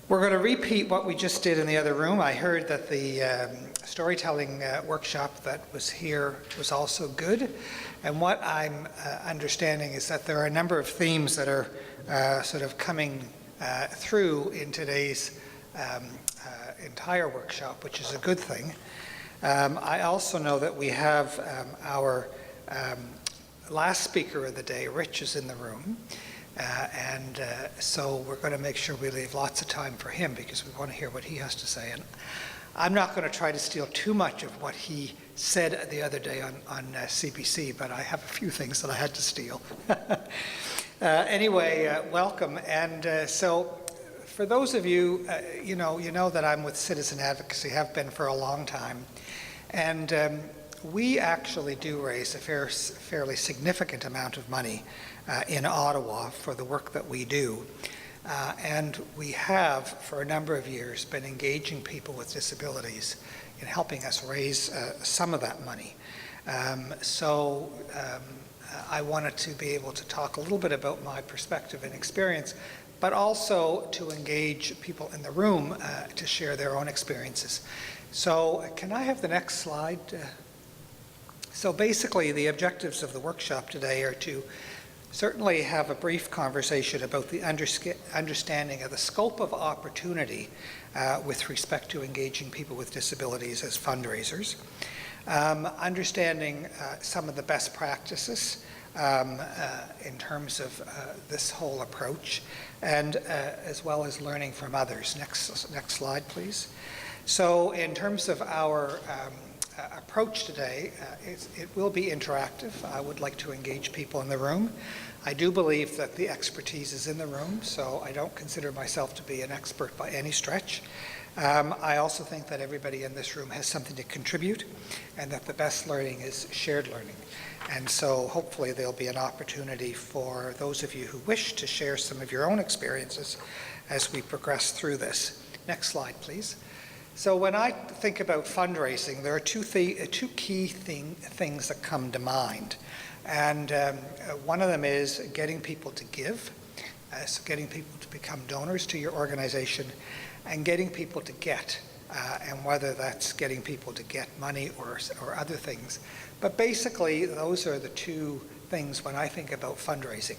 We're going to repeat what we just did in the other room. I heard that the storytelling workshop that was here was also good. And what I'm understanding is that there are a number of themes that are sort of coming through in today's entire workshop, which is a good thing. I also know that we have our last speaker of the day, Rich, is in the room. So we're going to make sure we leave lots of time for him because we want to hear what he has to say. And I'm not going to try to steal too much of what he said the other day on CBC, but I have a few things that I had to steal. Anyway, welcome. And so for those of you, you know that I'm with Citizen Advocacy, have been for a long time. And we actually do raise a fairly significant amount of money in Ottawa for the work that we do. And we have, for a number of years, been engaging people with disabilities in helping us raise some of that money. I wanted to be able to talk a little bit about my perspective and experience, but also to engage people in the room to share their own experiences. So can I have the next slide? So basically, the objectives of the workshop today are to certainly have a brief conversation about the understanding of the scope of opportunity with respect to engaging people with disabilities as fundraisers, understanding some of the best practices in terms of this whole approach, and as well as learning from others. Next slide, please. So in terms of our approach today, it will be interactive. I would like to engage people in the room. I do believe that the expertise is in the room, so I don't consider myself to be an expert by any stretch. I also think that everybody in this room has something to contribute, and that the best learning is shared learning. And so hopefully there'll be an opportunity for those of you who wish to share some of your own experiences as we progress through this. Next slide, please. So when I think about fundraising, there are two key things that come to mind. And one of them is getting people to give, so getting people to become donors to your organization, and getting people to get, and whether that's getting people to get money or other things. But basically, those are the two things when I think about fundraising.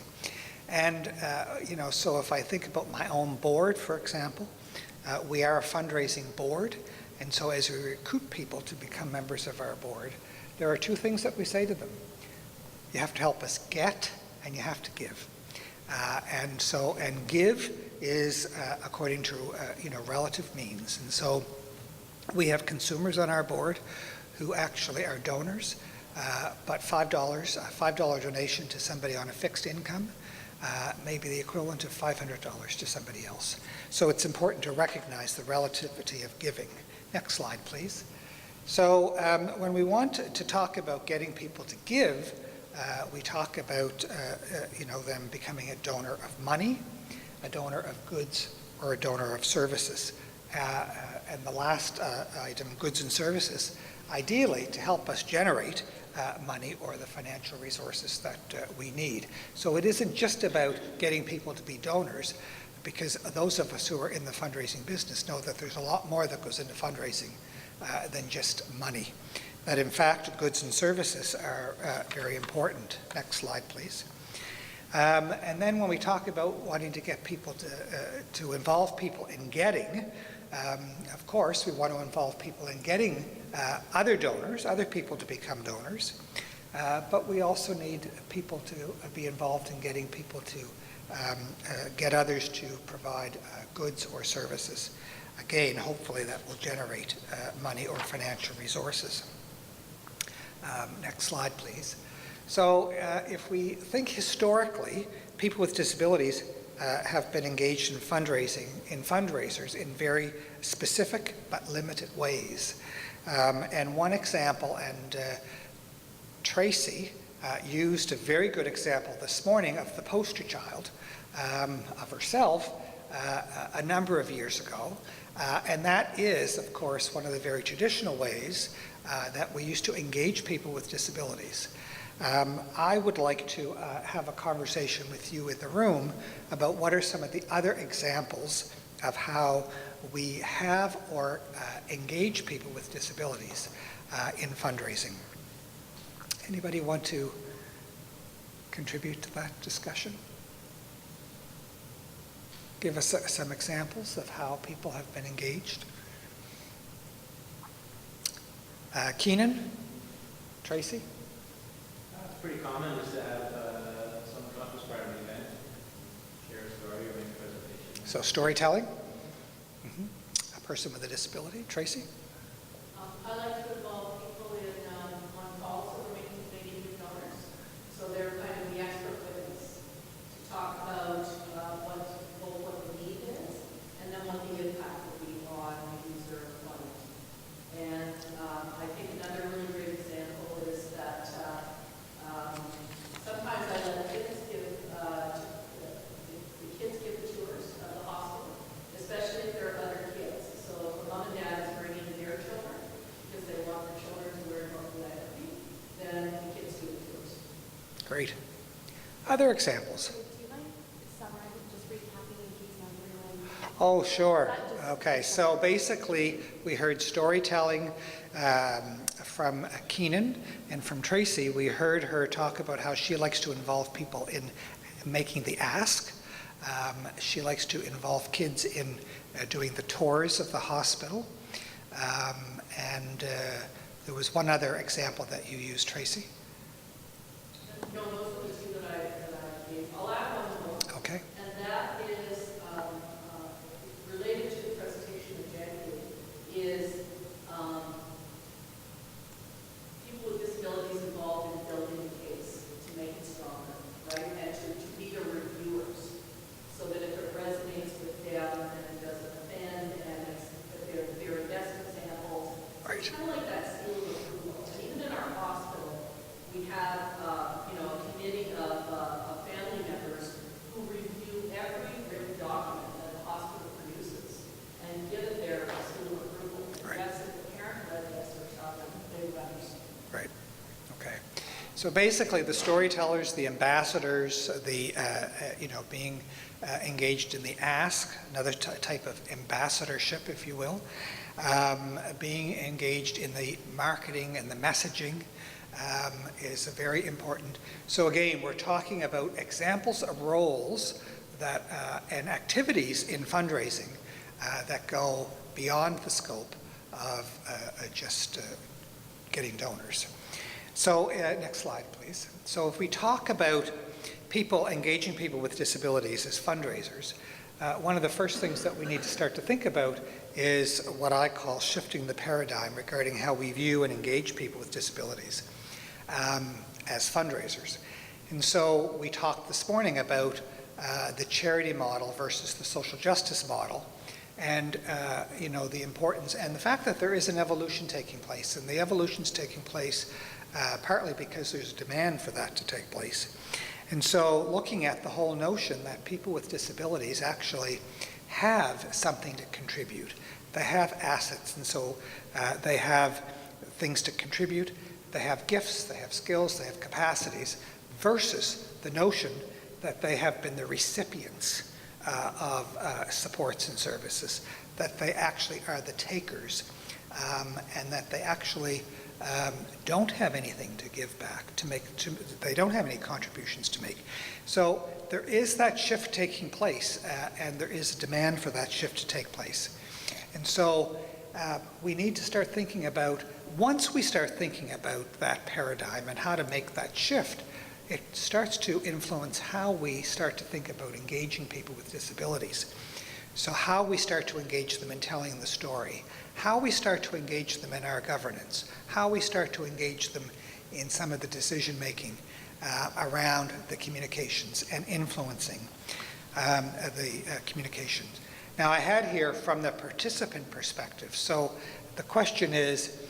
And, so if I think about my own board, for example, we are a fundraising board, and so as we recruit people to become members of our board, there are two things that we say to them. You have to help us get, and you have to give. And give is according to relative means. And so we have consumers on our board who actually are donors, but $5 donation to somebody on a fixed income may be the equivalent of $500 to somebody else. So it's important to recognize the relativity of giving. Next slide, please. So when we want to talk about getting people to give, we talk about them becoming a donor of money, a donor of goods, or a donor of services. And the last item, goods and services, ideally to help us generate money or the financial resources that we need. So it isn't just about getting people to be donors, because those of us who are in the fundraising business know that there's a lot more that goes into fundraising than just money. That in fact, goods and services are very important. Next slide, please. And then when we talk about wanting to get people to involve people in getting, of course, we want to involve people in getting other donors, other people to become donors, but we also need people to be involved in getting people to get others to provide goods or services. Again, hopefully that will generate money or financial resources. Next slide, please. So if we think historically, people with disabilities have been engaged in fundraisers in very specific but limited ways. And one example, and Tracy used a very good example this morning of the poster child of herself a number of years ago. And that is, of course, one of the very traditional ways that we used to engage people with disabilities. I would like to have a conversation with you in the room about what are some of the other examples of how we have or engage people with disabilities in fundraising. Anybody want to contribute to that discussion? Give us some examples of how people have been engaged. Keenan? Tracy? It's pretty common just to have someone come up as part of an event, share a story or make a presentation. So storytelling? A person with a disability. Tracy? I like to involve people in on calls that we're making to Canadian donors. So they're kind of the expert witness to talk about what the need is and then what the impact will be on the user fund. And I think another really great example is that sometimes I let kids give the kids give the tours of the hospital, especially if there are other kids. So if a mom and dad is bringing their children because they want their children to learn about philanthropy, then the kids do the tours. Great. Other examples? Do you mind summarizing, just recapping in case everyone? Oh, sure. Okay, so basically we heard storytelling from Keenan, and from Tracy we heard her talk about how she likes to involve people in making the ask. She likes to involve kids in doing the tours of the hospital. And there was one other example that you used, Tracy. No, those are the two that I gave. I'll add one more. Okay. And that is related to the presentation of January, is people with disabilities involved in building the case to make it stronger, right? And to be the reviewers, so that if it resonates with them and it doesn't offend, and that they're best examples. Right. It's kind of like that seal of approval. And even in our hospital, we have a committee of family members who review every written document that the hospital produces and give it their seal of approval. Right. Yes, if the parent read this or something, they would understand. Right. Okay. So basically, the storytellers, the ambassadors, the being engaged in the ask, another type of ambassadorship, if you will, being engaged in the marketing and the messaging is very important. So again, we're talking about examples of roles that and activities in fundraising that go beyond the scope of just getting donors. So next slide, please. So if we talk about people engaging people with disabilities as fundraisers, one of the first things that we need to start to think about is what I call shifting the paradigm regarding how we view and engage people with disabilities as fundraisers. And so we talked this morning about the charity model versus the social justice model, and the importance and the fact that there is an evolution taking place, and the evolution's taking place partly because there's a demand for that to take place. And so looking at the whole notion that people with disabilities actually have something to contribute. They have assets, and so they have things to contribute. They have gifts, they have skills, they have capacities, versus the notion that they have been the recipients of supports and services, that they actually are the takers, and that they actually don't have anything to give back, they don't have any contributions to make. So there is that shift taking place, and there is a demand for that shift to take place. And so we need to start thinking about, once we start thinking about that paradigm and how to make that shift, it starts to influence how we start to think about engaging people with disabilities. So how we start to engage them in telling the story, how we start to engage them in our governance, how we start to engage them in some of the decision making around the communications and influencing the communications. Now I had here from the participant perspective, so the question is,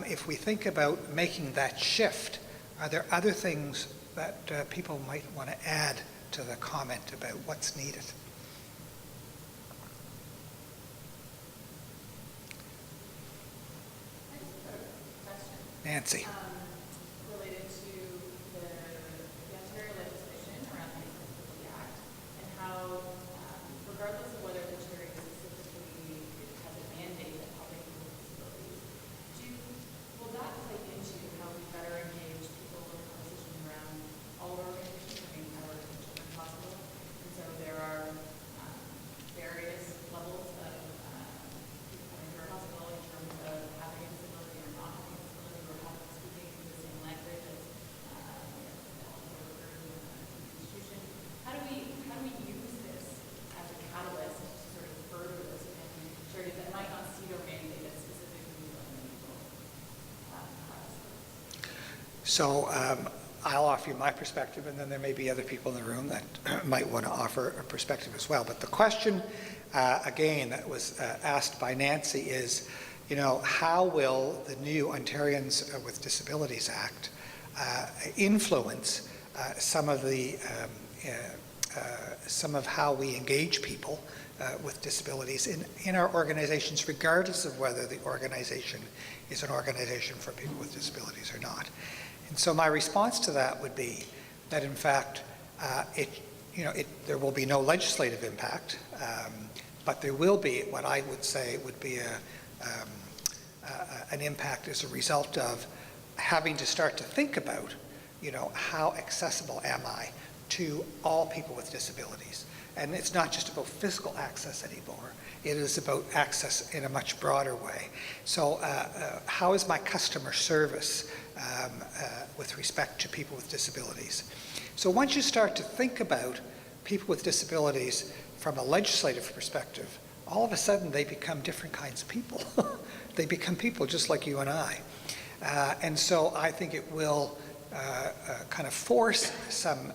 if we think about making that shift, are there other things that people might want to add to the comment about what's needed? Nancy. Related to the Ontario legislation around the Disability Act, and how, regardless of whether the charity is So I'll offer you my perspective, and then there may be other people in the room that might want to offer a perspective as well. But the question, again, that was asked by Nancy is, you know, how will the new Ontarians with Disabilities Act influence some of how we engage people with disabilities in our organizations, regardless of whether the organization is an organization for people with disabilities or not. And so my response to that would be that, in fact, there will be no legislative impact, but there will be what I would say would be an impact as a result of having to start to think about, you know, how accessible am I to all people with disabilities. And it's not just about physical access anymore. It is about access in a much broader way. So how is my customer service with respect to people with disabilities? So once you start to think about people with disabilities from a legislative perspective, all of a sudden they become different kinds of people. They become people just like you and I. And so I think it will kind of force some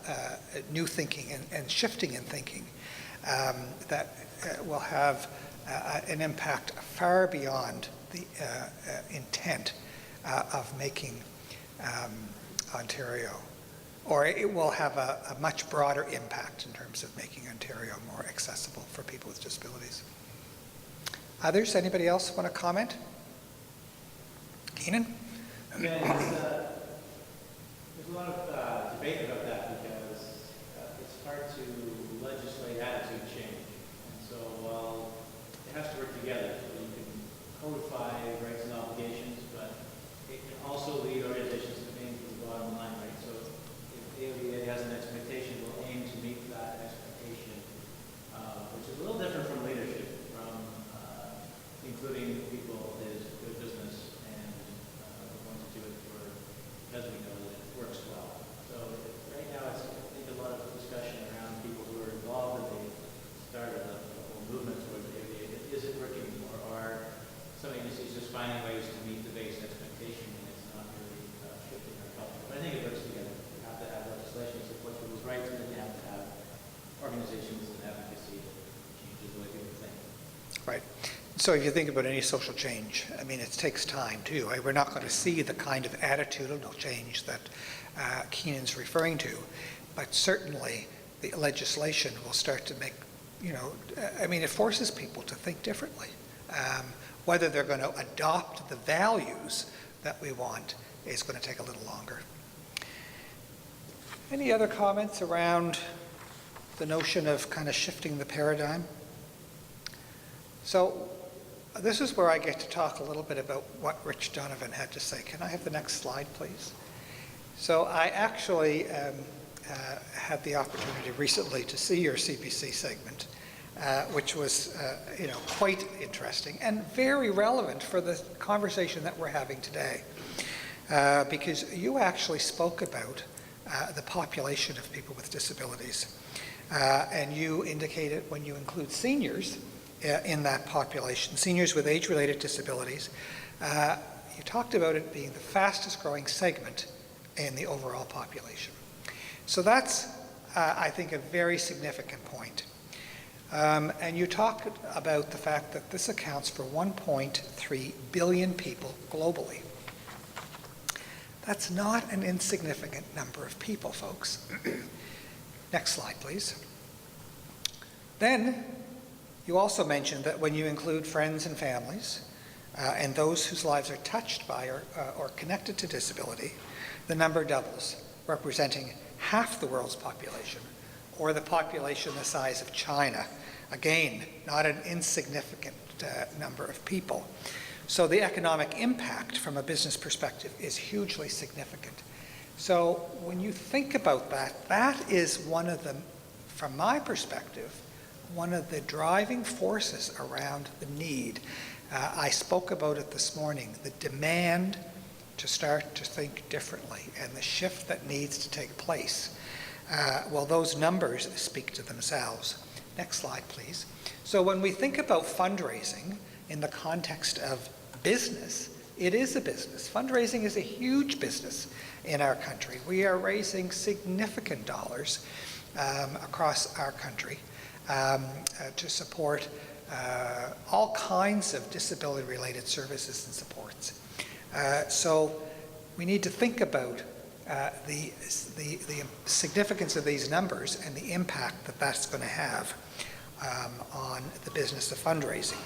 new thinking and shifting in thinking that will have an impact far beyond the intent of making Ontario, or it will have a much broader impact in terms of making Ontario more accessible for people with disabilities. Others? Anybody else want to comment? Keenan? Yeah, there's a lot of debate about that because it's hard to legislate attitude change. And so while it has to work together, so you can codify rights and obligations, but it can also lead organizations to aim for the bottom line, right? So if AODA has an expectation, we'll aim to meet that expectation, which is a little different from leadership, from including people is good business and we're going to do it because we know that it works well. So right now it's, I think, a lot of discussion around people who are involved in the start of the whole movement towards AODA. Is it working, or are some agencies just finding ways to meet the base expectation and it's not really shifting our culture? But I think it works together. You have to have legislation that supports people's rights, and then you have to have organizations and advocacy that changes the way people think. Right. So if you think about any social change, I mean, it takes time too. We're not going to see the kind of attitudinal change that Keenan's referring to, but certainly the legislation will start to make, you know, I mean, it forces people to think differently. Whether they're going to adopt the values that we want is going to take a little longer. Any other comments around the notion of kind of shifting the paradigm? So this is where I get to talk a little bit about what Rich Donovan had to say. Can I have the next slide, please? So I actually had the opportunity recently to see your CBC segment, which was you know, quite interesting and very relevant for the conversation that we're having today, because you actually spoke about the population of people with disabilities, and you indicated when you include seniors in that population, seniors with age-related disabilities, you talked about it being the fastest growing segment in the overall population. So that's, I think, a very significant point. And you talked about the fact that this accounts for 1.3 billion people globally. That's not an insignificant number of people, folks. Next slide, please. Then, you also mentioned that when you include friends and families and those whose lives are touched by or connected to disability, the number doubles, representing half the world's population, or the population the size of China. Again, not an insignificant number of people. So the economic impact from a business perspective is hugely significant. So when you think about that, that is one of the, from my perspective, one of the driving forces around the need. I spoke about it this morning, the demand to start to think differently and the shift that needs to take place. Well, those numbers speak to themselves. Next slide, please. So when we think about fundraising in the context of business, It is a business. Fundraising is a huge business in our country. We are raising significant dollars across our country to support all kinds of disability-related services and supports. So we need to think about the significance of these numbers and the impact that that's going to have on the business of fundraising.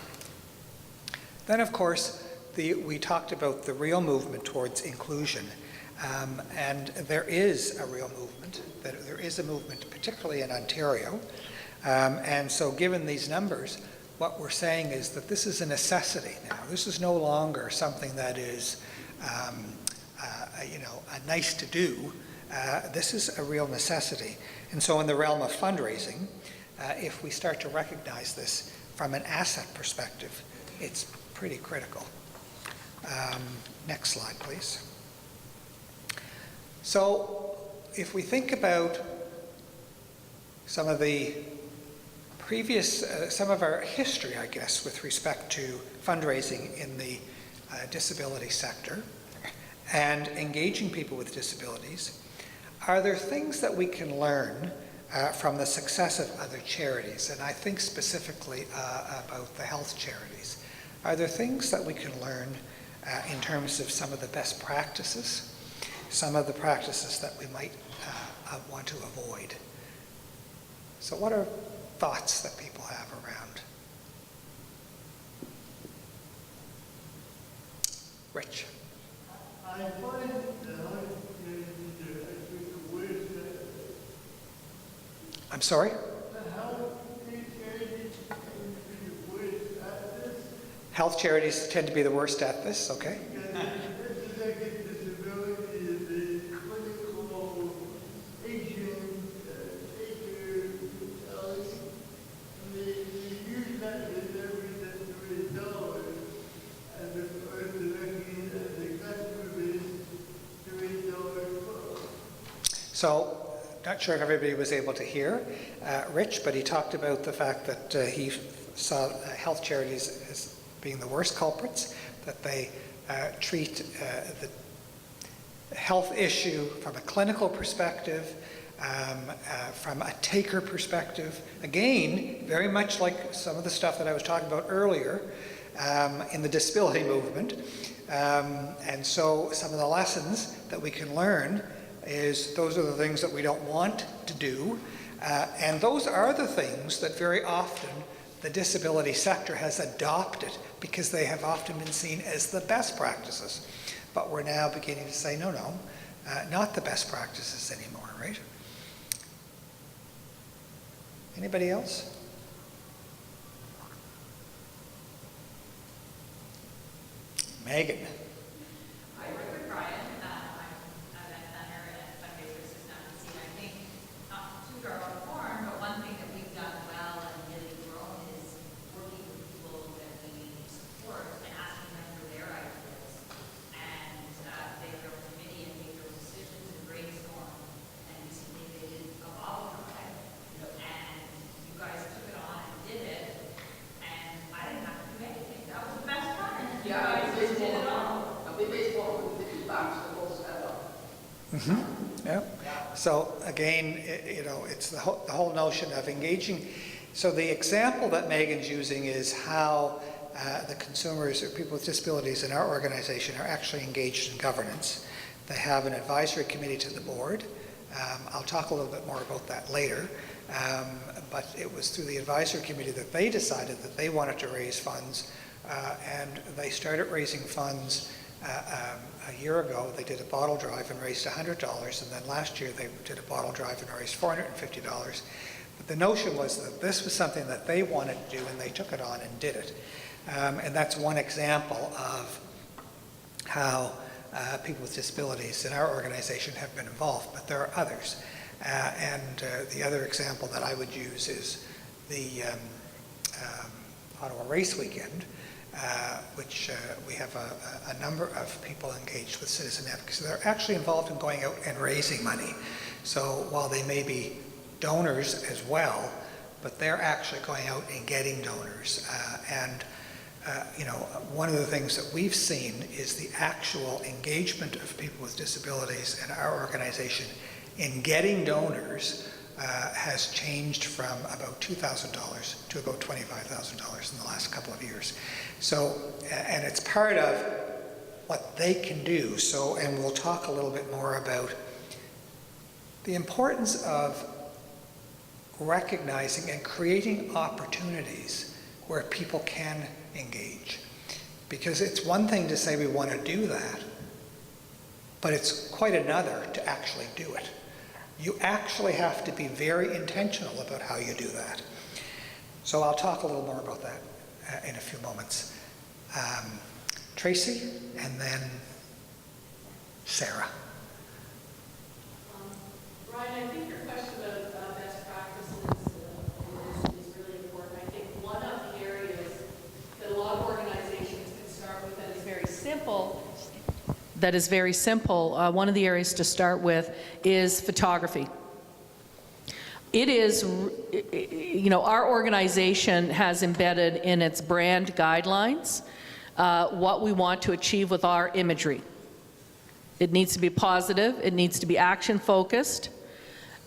Then, of course, we talked about the real movement towards inclusion, and there is a real movement. There is a movement, particularly in Ontario, and so given these numbers, what we're saying is that this is a necessity now. This is no longer something that is, a nice to do. This is a real necessity. And so in the realm of fundraising, if we start to recognize this from an asset perspective, it's pretty critical. Next slide, please. So if we think about some of the previous, some of our history, I guess, with respect to fundraising in the disability sector and engaging people with disabilities, are there things that we can learn from the success of other charities? And I think specifically about the health charities. Are there things that we can learn in terms of some of the best practices, some of the practices that we might want to avoid? So what are thoughts that people have around? Rich. I find the health charities the worst. I'm sorry? The health charities tend to be the worst at this. Health charities tend to be the worst at this, okay? So, not sure if everybody was able to hear Rich, but he talked about the fact that he saw health charities as being the worst culprits, that they treat the health issue from a clinical perspective, from a taker perspective. Again, very much like some of the stuff that I was talking about earlier in the disability movement. And so some of the lessons that we can learn is those are the things that we don't want to do. And those are the things that very often the disability sector has adopted because they have often been seen as the best practices. But we're now beginning to say, no, not the best practices anymore, right? Anybody else? Megan. I work with Brian. I'm an event planner at Fundraisers at Advocacy. I think, not to our own form, but one thing that we've done well and really grown is working with people that we support and asking them for their ideas. And they have their own committee and make those decisions and brainstorm. And recently they did a bottle drive. And you guys took it on and did it. And I didn't have to do anything. That was the best part. You guys just did it all. Yeah. So again, it's the whole notion of engaging. So the example that Megan's using is how the consumers or people with disabilities in our organization are actually engaged in governance. They have an advisory committee to the board. I'll talk a little bit more about that later. But it was through the advisory committee that they decided that they wanted to raise funds, and they started raising funds a year ago. They did a bottle drive and raised $100, and then last year they did a bottle drive and raised $450. But the notion was that this was something that they wanted to do, and they took it on and did it. And that's one example of how people with disabilities in our organization have been involved, but there are others. And the other example that I would use is the Ottawa Race Weekend, which we have a number of people engaged with citizen advocacy. They're actually involved in going out and raising money. So while they may be donors as well, but they're actually going out and getting donors. And one of the things that we've seen is the actual engagement of people with disabilities in our organization in getting donors has changed from about $2,000 to about $25,000 in the last couple of years. So, and it's part of what they can do. So, and we'll talk a little bit more about the importance of recognizing and creating opportunities where people can engage. Because it's one thing to say we want to do that, but it's quite another to actually do it. You actually have to be very intentional about how you do that. So I'll talk a little more about that in a few moments. Tracy, and then Sarah. Ryan, I think your question about best practices is really important. I think one of the areas that a lot of organizations can start with that is very simple. One of the areas to start with is photography. It is, our organization has embedded in its brand guidelines what we want to achieve with our imagery. It needs to be positive, it needs to be action focused,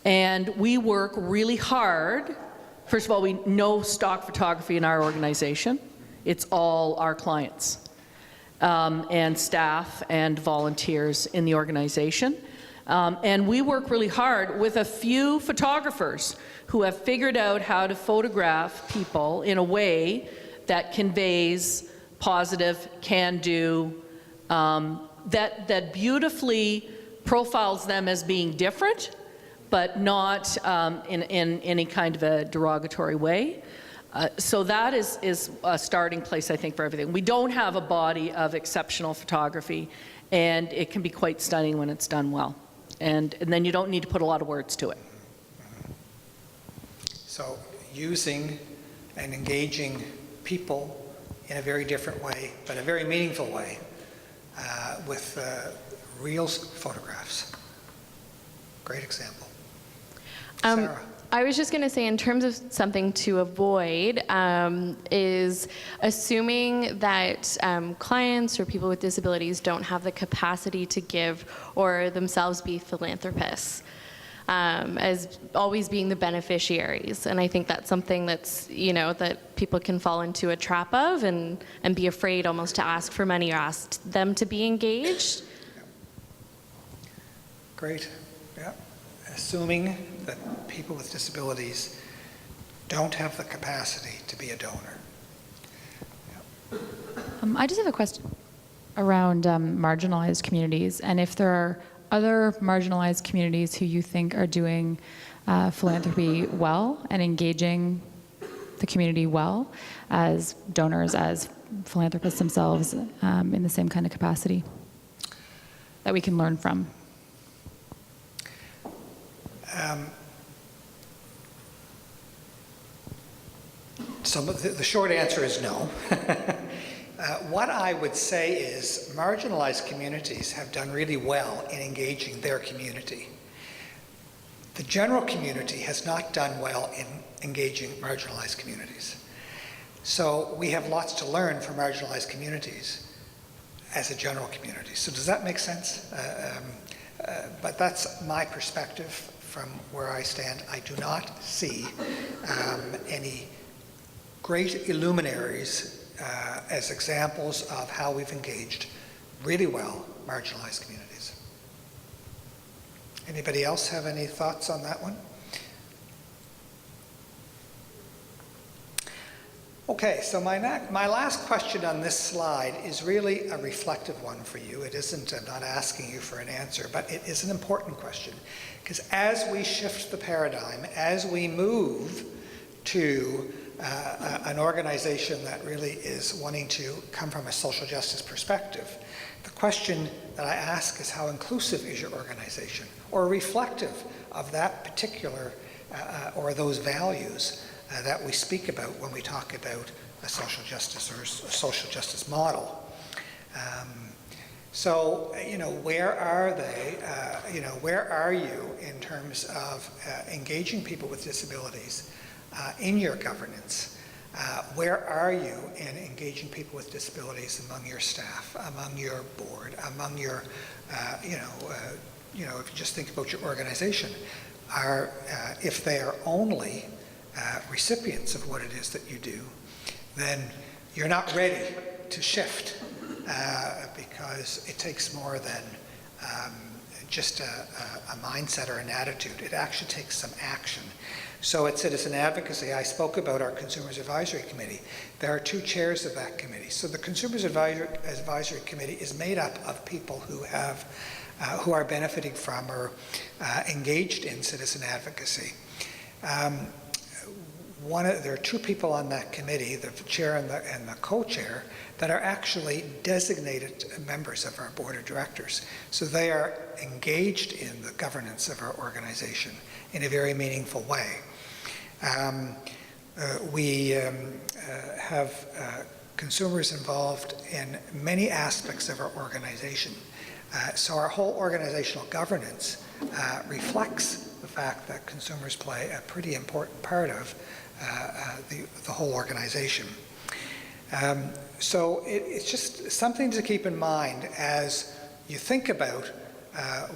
and we work really hard. First of all, we no stock photography in our organization. It's all our clients and staff and volunteers in the organization. And we work really hard with a few photographers who have figured out how to photograph people in a way that conveys positive, can-do, that beautifully profiles them as being different, but not in any kind of a derogatory way. So that is a starting place, I think, for everything. We don't have a body of exceptional photography, and it can be quite stunning when it's done well. And then you don't need to put a lot of words to it. So using and engaging people in a very different way, but a very meaningful way, with real photographs. Great example. Sarah. I was just going to say, in terms of something to avoid, is assuming that clients or people with disabilities don't have the capacity to give or themselves be philanthropists, as always being the beneficiaries. And I think that's something that's, that people can fall into a trap of and be afraid almost to ask for money or ask them to be engaged. Great. Yeah. Assuming that people with disabilities don't have the capacity to be a donor. Yeah. I just have a question around marginalized communities, and if there are other marginalized communities who you think are doing philanthropy well and engaging the community well as donors, as philanthropists themselves, in the same kind of capacity that we can learn from. So the short answer is no. What I would say is marginalized communities have done really well in engaging their community. The general community has not done well in engaging marginalized communities. So we have lots to learn from marginalized communities as a general community. So does that make sense? But that's my perspective from where I stand. I do not see any great illuminaries as examples of how we've engaged really well marginalized communities. Anybody else have any thoughts on that one? Okay, so my last question on this slide is really a reflective one for you. It isn't, I'm not asking you for an answer, but it is an important question. Because as we shift the paradigm, as we move to an organization that really is wanting to come from a social justice perspective, the question that I ask is, how inclusive is your organization? Or reflective of that particular, or those values that we speak about when we talk about a social justice or a social justice model. So, where are they? Where are you in terms of engaging people with disabilities in your governance? Where are you in engaging people with disabilities among your staff, among your board, among your, if you just think about your organization, if they are only recipients of what it is that you do, then you're not ready to shift because it takes more than just a mindset or an attitude. It actually takes some action. So at Citizen Advocacy, I spoke about our Consumers Advisory Committee. There are 2 chairs of that committee. So the Consumers Advisory Committee is made up of people who are benefiting from or engaged in citizen advocacy. There are 2 people on that committee, the chair and the co-chair, that are actually designated members of our board of directors. So they are engaged in the governance of our organization in a very meaningful way. We have consumers involved in many aspects of our organization. So our whole organizational governance reflects the fact that consumers play a pretty important part of the whole organization. So it's just something to keep in mind as you think about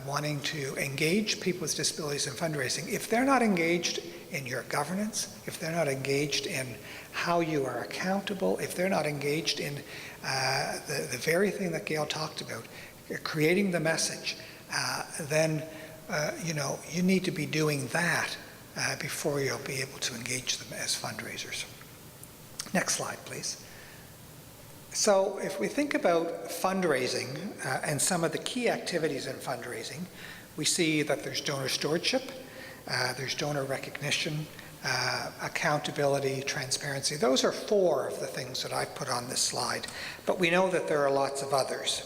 wanting to engage people with disabilities in fundraising. If they're not engaged in your governance, if they're not engaged in how you are accountable, if they're not engaged in the very thing that Gail talked about, creating the message, then you need to be doing that before you'll be able to engage them as fundraisers. Next slide, please. So if we think about fundraising and some of the key activities in fundraising, we see that there's donor stewardship, there's donor recognition, accountability, transparency. Those are 4 of the things that I've put on this slide, but we know that there are lots of others.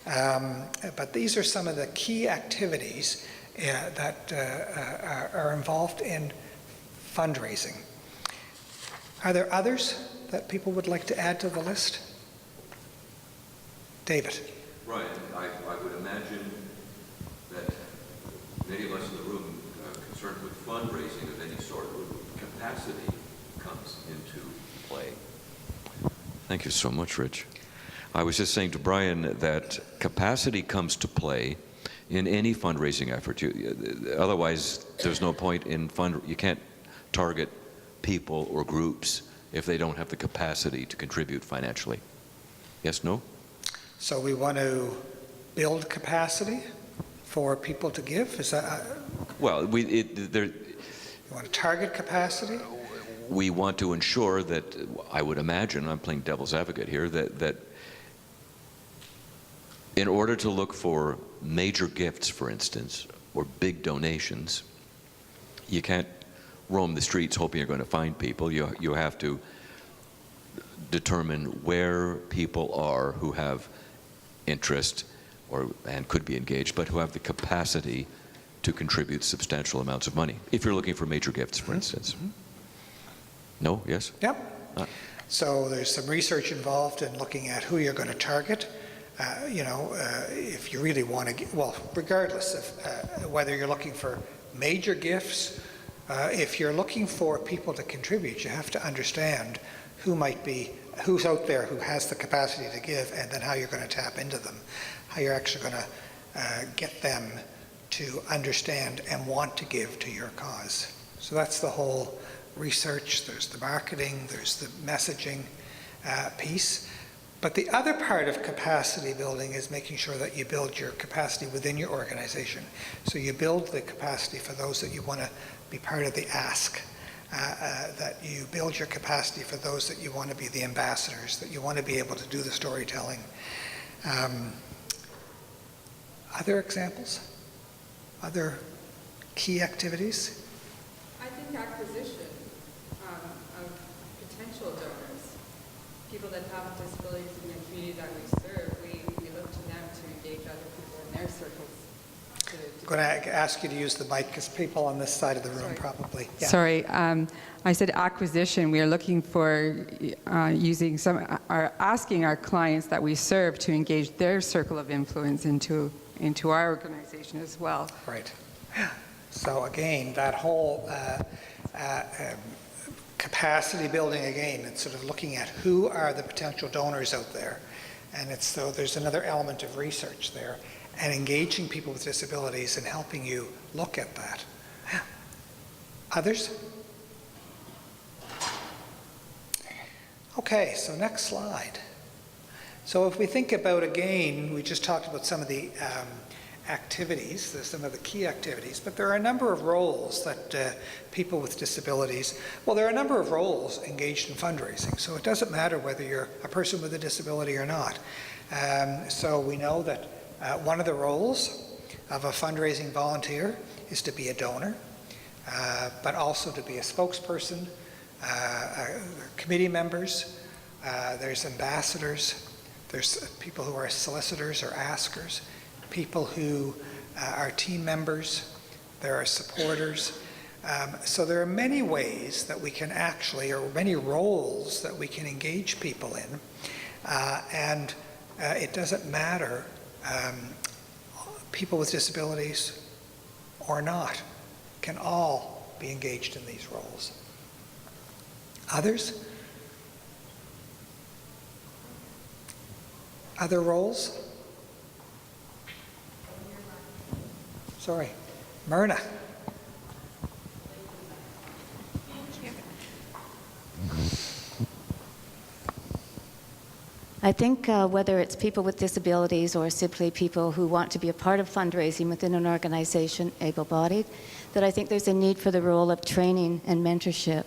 But these are some of the key activities that are involved in fundraising. Are there others that people would like to add to the list? David. Right. I would imagine that many of us in the room concerned with fundraising of any sort, capacity comes into play. Thank you so much, Rich. I was just saying to Brian that capacity comes to play in any fundraising effort. Otherwise, there's no point in you can't target people or groups if they don't have the capacity to contribute financially. Yes, no? So we want to build capacity for people to give? Is that? Well, you want to target capacity? We want to ensure that, I would imagine, I'm playing devil's advocate here, that in order to look for major gifts, for instance, or big donations, you can't roam the streets hoping you're going to find people. You have to determine where people are who have interest and could be engaged, but who have the capacity to contribute substantial amounts of money. If you're looking for major gifts, for instance. No? Yes? Yep. So there's some research involved in looking at who you're going to target. If you really want to, regardless of whether you're looking for major gifts, if you're looking for people to contribute, you have to understand who's out there who has the capacity to give, and then how you're going to tap into them, how you're actually going to get them to understand and want to give to your cause. So that's the whole research. There's the marketing, there's the messaging piece. But the other part of capacity building is making sure that you build your capacity within your organization. So you build the capacity for those that you want to be part of the ask. That you build your capacity for those that you want to be the ambassadors, that you want to be able to do the storytelling. Other examples? Other key activities? I think acquisition of potential donors, people that have disabilities in the community that we serve, we look to them to engage other people in their circles. I'm going to ask you to use the mic because people on this side of the room probably. Yeah. Sorry, I said acquisition. We are looking for asking our clients that we serve to engage their circle of influence into our organization as well. Right. So again, that whole capacity building again. It's sort of looking at who are the potential donors out there. And so there's another element of research there, and engaging people with disabilities and helping you look at that. Others? Okay, so next slide. So if we think about, again, we just talked about some of the activities, some of the key activities, but there are a number of roles that people with disabilities, well, there are a number of roles engaged in fundraising, so it doesn't matter whether you're a person with a disability or not. So we know that one of the roles of a fundraising volunteer is to be a donor, but also to be a spokesperson, committee members, there's ambassadors, there's people who are solicitors or askers, people who are team members, there are supporters. So there are many ways that we can actually, or many roles that we can engage people in. And it doesn't matter, people with disabilities or not can all be engaged in these roles. Others? Other roles? Sorry, Myrna. I think whether it's people with disabilities or simply people who want to be a part of fundraising within an organization, able-bodied, that I think there's a need for the role of training and mentorship.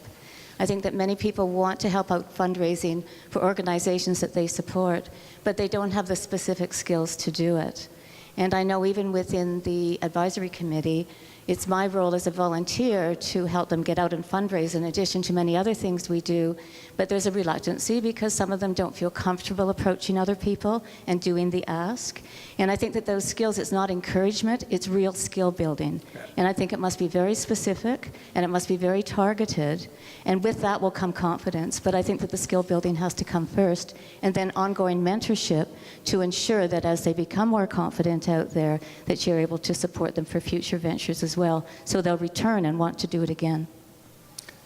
I think that many people want to help out fundraising for organizations that they support, but they don't have the specific skills to do it. And I know even within the advisory committee, it's my role as a volunteer to help them get out and fundraise in addition to many other things we do. But there's a reluctancy because some of them don't feel comfortable approaching other people and doing the ask. And I think that those skills, it's not encouragement, it's real skill building. And I think it must be very specific and it must be very targeted. And with that will come confidence. But I think that the skill building has to come first, and then ongoing mentorship to ensure that as they become more confident out there, that you're able to support them for future ventures as well, so they'll return and want to do it again.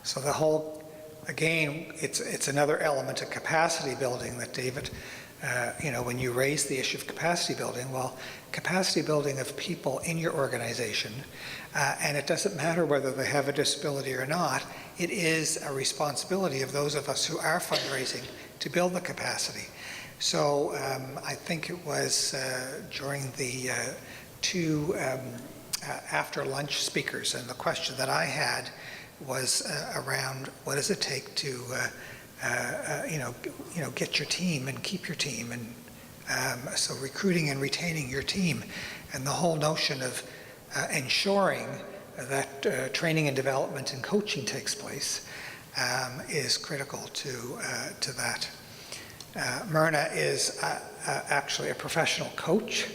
So the whole, again, it's another element of capacity building that David, when you raise the issue of capacity building, well, capacity building of people in your organization, and it doesn't matter whether they have a disability or not, it is a responsibility of those of us who are fundraising to build the capacity. So I think it was during the two after lunch speakers, and the question that I had was around what does it take to get your team and keep your team, and so recruiting and retaining your team, and the whole notion of ensuring that training and development and coaching takes place is critical to that. Myrna is actually a professional coach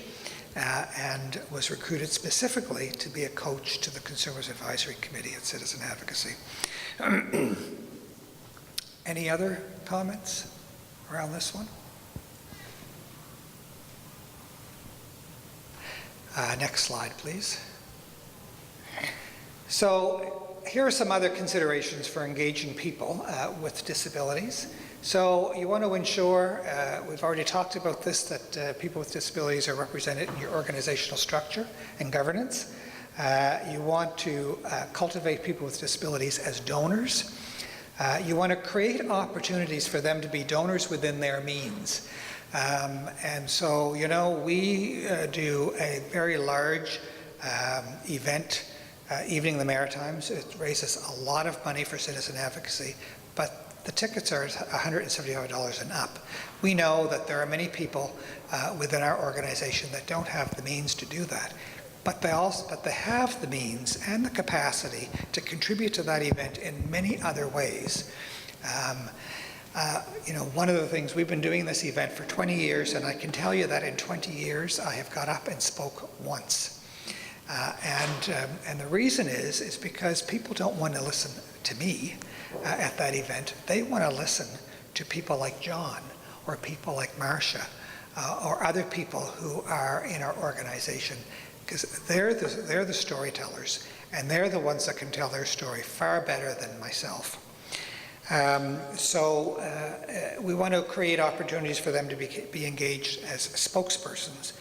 and was recruited specifically to be a coach to the Consumers Advisory Committee at Citizen Advocacy. Any other comments around this one? Next slide, please. So here are some other considerations for engaging people with disabilities. So you want to ensure, we've already talked about this, that people with disabilities are represented in your organizational structure and governance. You want to cultivate people with disabilities as donors. You want to create opportunities for them to be donors within their means. And so, we do a very large event, Evening of the Maritimes. It raises a lot of money for citizen advocacy, but the tickets are $175 and up. We know that there are many people within our organization that don't have the means to do that, but they have the means and the capacity to contribute to that event in many other ways. One of the things, we've been doing this event for 20 years, and I can tell you that in 20 years I have got up and spoke once. And the reason is because people don't want to listen to me at that event. They want to listen to people like John or people like Marcia or other people who are in our organization, because they're the storytellers, and they're the ones that can tell their story far better than myself. We want to create opportunities for them to be engaged as spokespersons.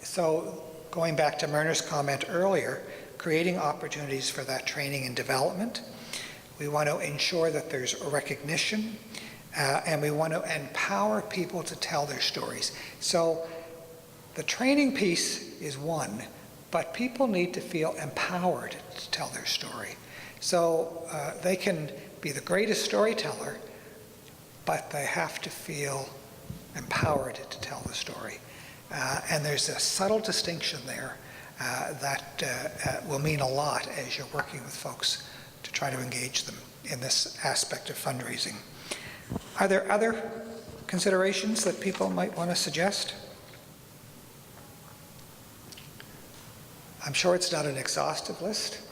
So going back to Myrna's comment earlier, creating opportunities for that training and development. We want to ensure that there's recognition, and we want to empower people to tell their stories. So the training piece is one, but people need to feel empowered to tell their story. So they can be the greatest storyteller, but they have to feel empowered to tell the story. And there's a subtle distinction there that will mean a lot as you're working with folks to try to engage them in this aspect of fundraising. Are there other considerations that people might want to suggest? I'm sure it's not an exhaustive list.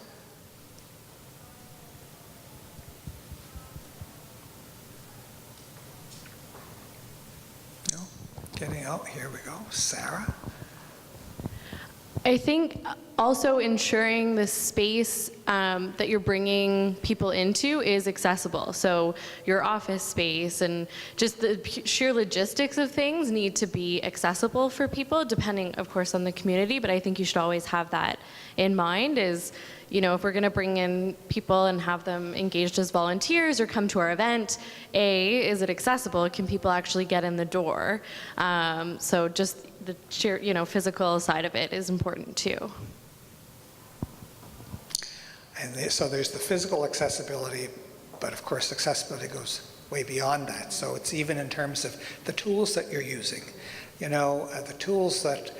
No? Getting out, here we go. Sarah? I think also ensuring the space that you're bringing people into is accessible. So your office space and just the sheer logistics of things need to be accessible for people, depending, of course, on the community. But I think you should always have that in mind is, you know, if we're going to bring in people and have them engaged as volunteers or come to our event, is it accessible? Can people actually get in the door? So just the sheer, you know, physical side of it is important too. And so there's the physical accessibility, but of course accessibility goes way beyond that. So it's even in terms of the tools that you're using. You know, the tools that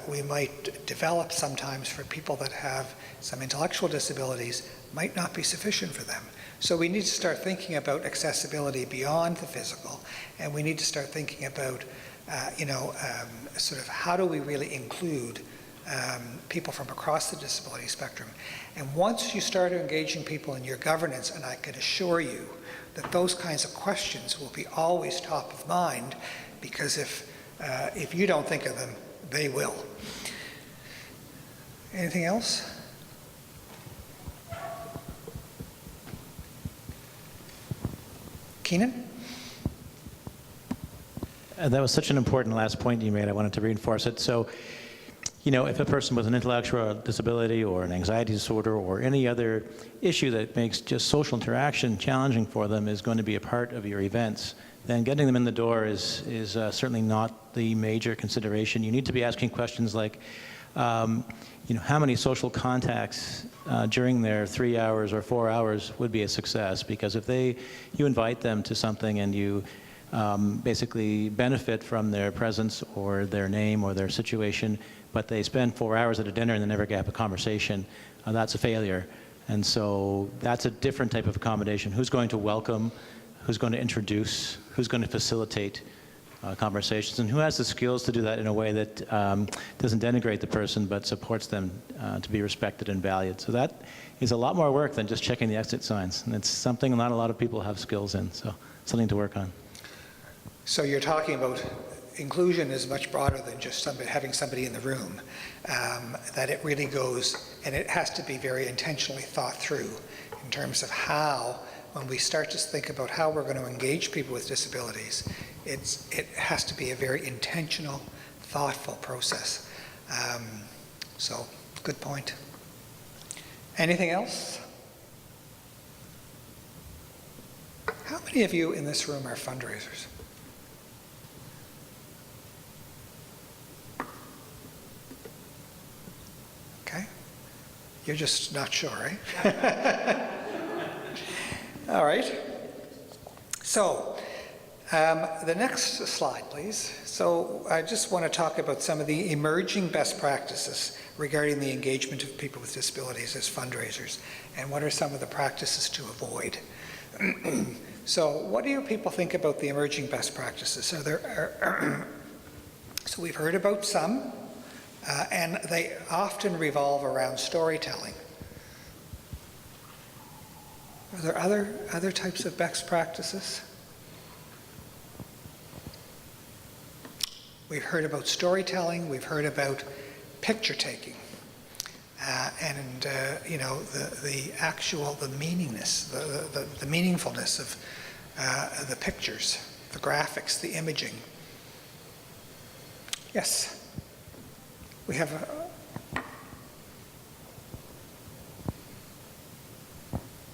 we might develop sometimes for people that have some intellectual disabilities might not be sufficient for them. So we need to start thinking about accessibility beyond the physical, and we need to start thinking about sort of how do we really include people from across the disability spectrum. And once you start engaging people in your governance, and I can assure you that those kinds of questions will be always top of mind, because if you don't think of them, they will. Anything else? Keenan? That was such an important last point you made. I wanted to reinforce it. So, you know, if a person with an intellectual disability or an anxiety disorder or any other issue that makes just social interaction challenging for them is going to be a part of your events, then getting them in the door is certainly not the major consideration. You need to be asking questions like, you know, how many social contacts during their 3 hours or 4 hours would be a success? Because if you invite them to something and you basically benefit from their presence or their name or their situation, but they spend 4 hours at a dinner and they never get a conversation, that's a failure. And so that's a different type of accommodation. Who's going to welcome? Who's going to introduce? Who's going to facilitate conversations? And who has the skills to do that in a way that doesn't denigrate the person but supports them to be respected and valued? So that is a lot more work than just checking the exit signs. And it's something not a lot of people have skills in, so something to work on. So you're talking about inclusion is much broader than just having somebody in the room, that it really goes, and it has to be very intentionally thought through in terms of how, when we start to think about how we're going to engage people with disabilities, it has to be a very intentional, thoughtful process. So, good point. Anything else? How many of you in this room are fundraisers? Okay. You're just not sure, eh? All right. So, the next slide, please. So, I just want to talk about some of the emerging best practices regarding the engagement of people with disabilities as fundraisers, and what are some of the practices to avoid. So, what do you people think about the emerging best practices? So, so we've heard about some, and they often revolve around storytelling. Are there other types of best practices? We've heard about storytelling. We've heard about picture taking. you know, the actual, the meaningness, the meaningfulness of the pictures, the graphics, the imaging. Yes, we have a,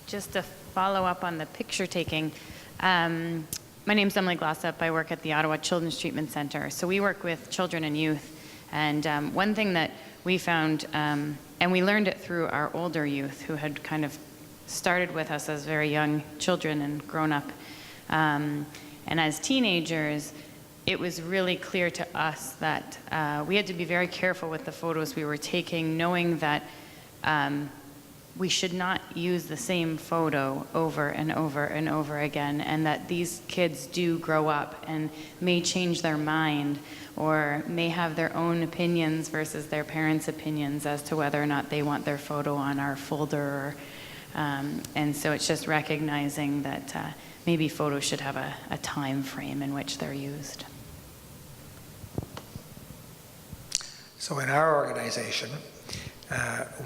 just to follow up on the picture taking, my name's Emily Glossop. I work at the Ottawa Children's Treatment Center. So we work with children and youth. And one thing that we found, and we learned it through our older youth who had kind of started with us as very young children and grown up. And as teenagers, it was really clear to us that we had to be very careful with the photos we were taking, knowing that we should not use the same photo over and over and over again, and that these kids do grow up and may change their mind or may have their own opinions versus their parents' opinions as to whether or not they want their photo on our folder. And so it's just recognizing that maybe photos should have a time frame in which they're used. so in our organization,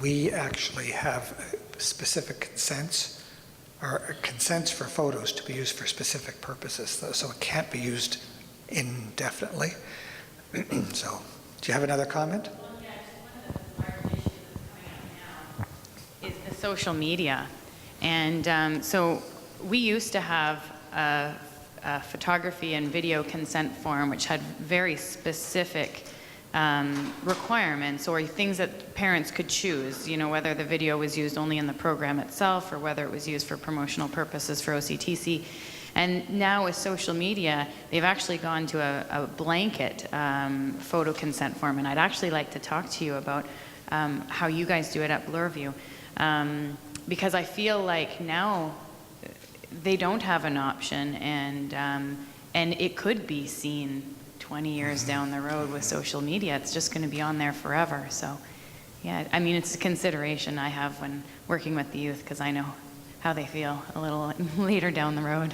we actually have specific consents, or consents for photos to be used for specific purposes, so it can't be used indefinitely. So, do you have another comment? Well, yeah, one of the large issues that's coming up now is the social media. And so we used to have a photography and video consent form which had very specific requirements or things that parents could choose, you know, whether the video was used only in the program itself or whether it was used for promotional purposes for OCTC. And now with social media, they've actually gone to a blanket photo consent form. And I'd actually like to talk to you about how you guys do it at Bloorview. Because I feel like now they don't have an option, and it could be seen 20 years down the road with social media. It's just going to be on there forever. So, yeah, I mean, it's a consideration I have when working with the youth because I know how they feel a little later down the road.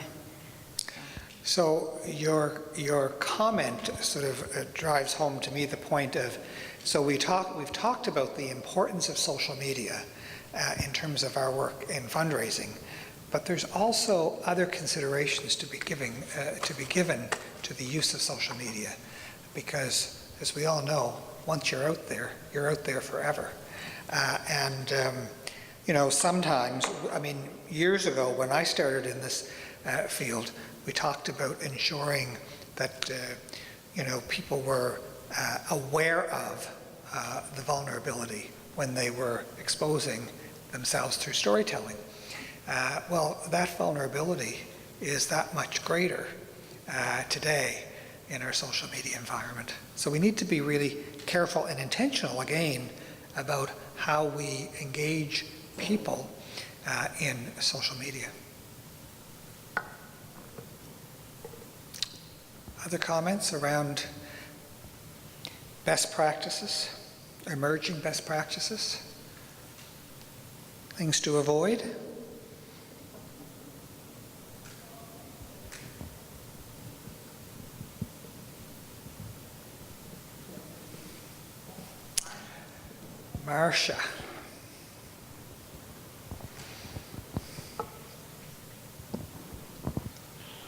So your comment sort of drives home to me the point of, so we've talked about the importance of social media in terms of our work in fundraising, but there's also other considerations to be given to the use of social media, because as we all know, once you're out there forever. You know, sometimes, I mean, years ago when I started in this field, we talked about ensuring that, you know, people were aware of the vulnerability when they were exposing themselves through storytelling. Well, that vulnerability is that much greater today in our social media environment. So we need to be really careful and intentional, again, about how we engage people in social media. Other comments around best practices, emerging best practices, things to avoid? Marcia.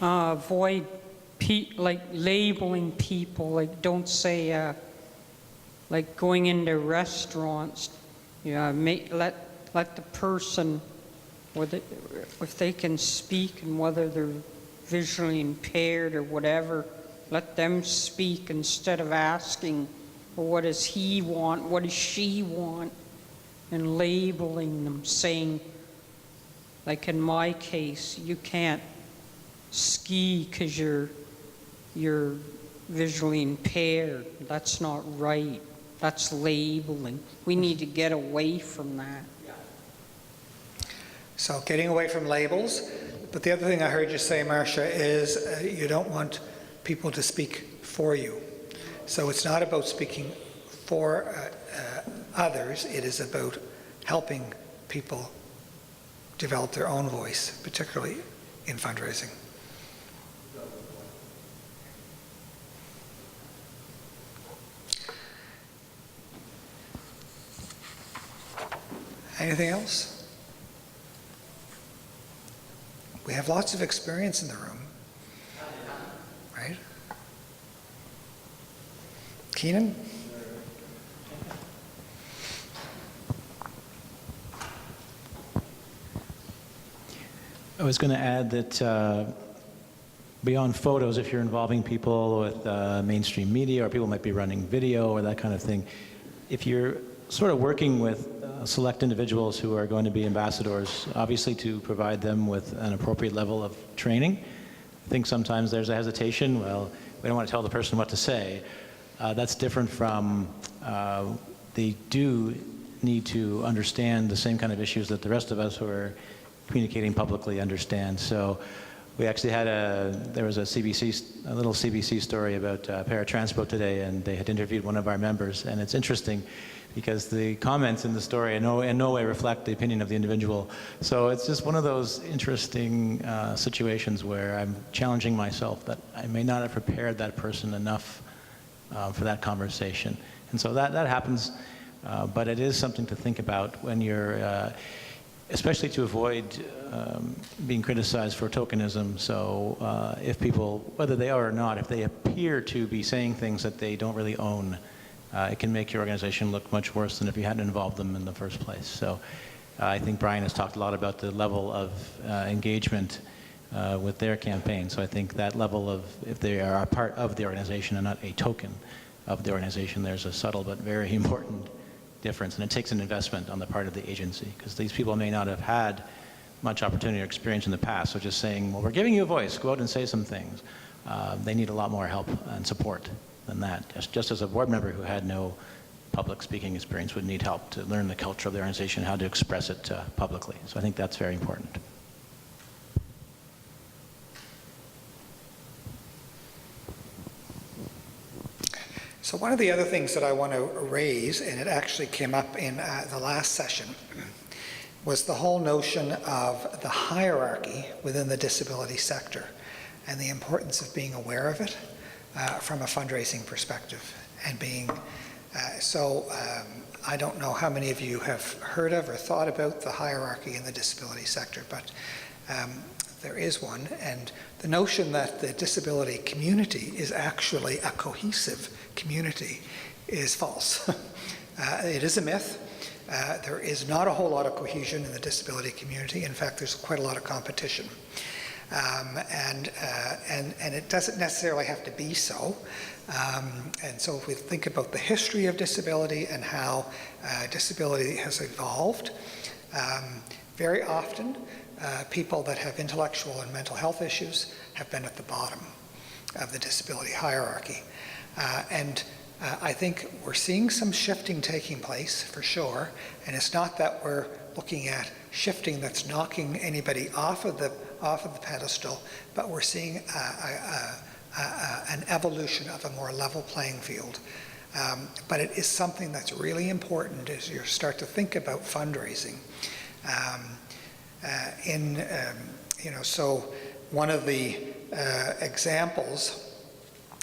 Avoid like labeling people, like don't say, like going into restaurants, let the person, if they can speak and whether they're visually impaired or whatever, let them speak instead of asking, well, what does he want, what does she want, and labeling them, saying, like in my case, you can't ski because you're visually impaired. That's not right. That's labeling. We need to get away from that. So getting away from labels. But the other thing I heard you say, Marcia, is you don't want people to speak for you. So it's not about speaking for others. It is about helping people develop their own voice, particularly in fundraising. Anything else? We have lots of experience in the room, right? Keenan? I was going to add that beyond photos, if you're involving people with mainstream media, or people might be running video or that kind of thing, if you're sort of working with select individuals who are going to be ambassadors, obviously to provide them with an appropriate level of training. I think sometimes there's a hesitation, well, we don't want to tell the person what to say. That's different from they do need to understand the same kind of issues that the rest of us who are communicating publicly understand. So we actually had there was a little CBC story about paratransport today, and they had interviewed one of our members, and it's interesting because the comments in the story in no way reflect the opinion of the individual. So it's just one of those interesting situations where I'm challenging myself that I may not have prepared that person enough for that conversation. And so that happens, but it is something to think about when you're, especially to avoid being criticized for tokenism. So if people, whether they are or not, if they appear to be saying things that they don't really own, it can make your organization look much worse than if you hadn't involved them in the first place. So I think Brian has talked a lot about the level of engagement with their campaign. So I think that level of, if they are a part of the organization and not a token of the organization, there's a subtle but very important difference. And it takes an investment on the part of the agency, because these people may not have had much opportunity or experience in the past. So just saying, well, we're giving you a voice, go out and say some things. They need a lot more help and support than that. Just as a board member who had no public speaking experience would need help to learn the culture of the organization, how to express it publicly. So I think that's very important. So one of the other things that I want to raise, and it actually came up in the last session, was the whole notion of the hierarchy within the disability sector and the importance of being aware of it from a fundraising perspective. And being, I don't know how many of you have heard of or thought about the hierarchy in the disability sector, but there is one. And the notion that the disability community is actually a cohesive community is false. It is a myth. There is not a whole lot of cohesion in the disability community. In fact, there's quite a lot of competition. And it doesn't necessarily have to be so. And so if we think about the history of disability and how disability has evolved, very often people that have intellectual and mental health issues have been at the bottom of the disability hierarchy. And I think we're seeing some shifting taking place for sure, and it's not that we're looking at shifting that's knocking anybody off of the pedestal, but we're seeing an evolution of a more level playing field. But it is something that's really important as you start to think about fundraising. So one of the examples,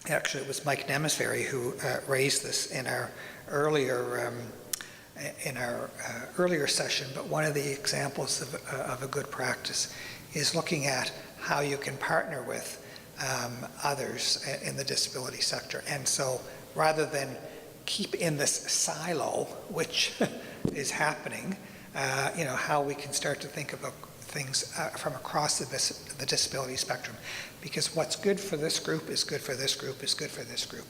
actually it was Mike Nemisfery who raised this in our earlier session, but one of the examples of a good practice is looking at how you can partner with others in the disability sector. And so rather than keep in this silo, which is happening, how we can start to think about things from across the disability spectrum. Because what's good for this group is good for this group is good for this group.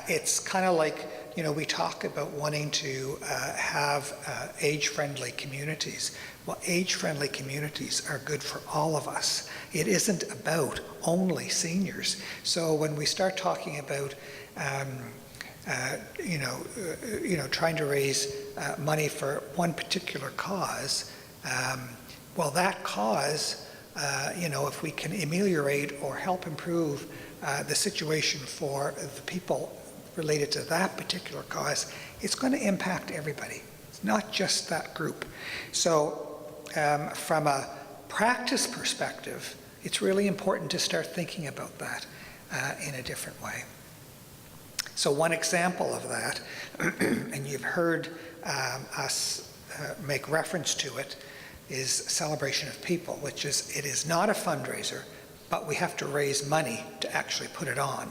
It's kind of like, we talk about wanting to have age-friendly communities. Well, age-friendly communities are good for all of us. It isn't about only seniors. So when we start talking about trying to raise money for one particular cause, well, that cause, if we can ameliorate or help improve the situation for the people related to that particular cause, it's going to impact everybody. It's not just that group. So from a practice perspective, it's really important to start thinking about that in a different way. So one example of that, and you've heard us make reference to it is Celebration of People, which is, it is not a fundraiser, but we have to raise money to actually put it on.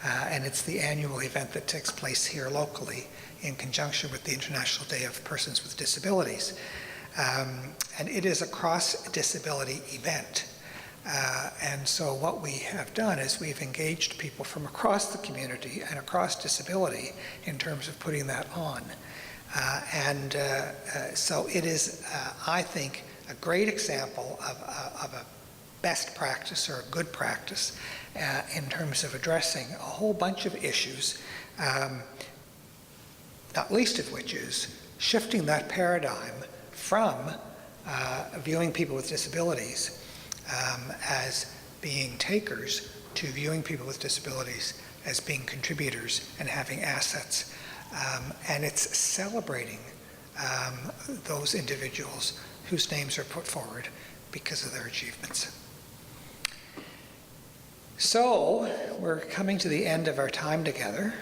And it's the annual event that takes place here locally in conjunction with the International Day of Persons with Disabilities. And it is a cross-disability event. And so what we have done is we've engaged people from across the community and across disability in terms of putting that on. So it is, I think, a great example of a best practice or a good practice in terms of addressing a whole bunch of issues, not least of which is shifting that paradigm from viewing people with disabilities as being takers to viewing people with disabilities as being contributors and having assets. And it's celebrating those individuals whose names are put forward because of their achievements. So we're coming to the end of our time together.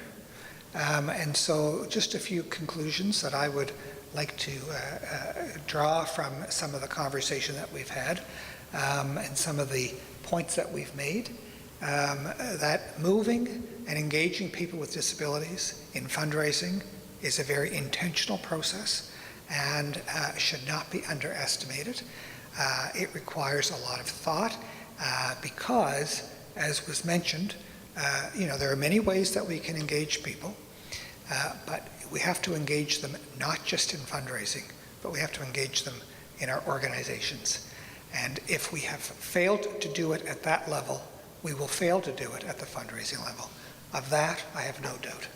And so just a few conclusions that I would like to draw from some of the conversation that we've had and some of the points that we've made. That moving and engaging people with disabilities in fundraising is a very intentional process and should not be underestimated. It requires a lot of thought because, as was mentioned, there are many ways that we can engage people, but we have to engage them not just in fundraising, but we have to engage them in our organizations. And if we have failed to do it at that level, we will fail to do it at the fundraising level. Of that, I have no doubt.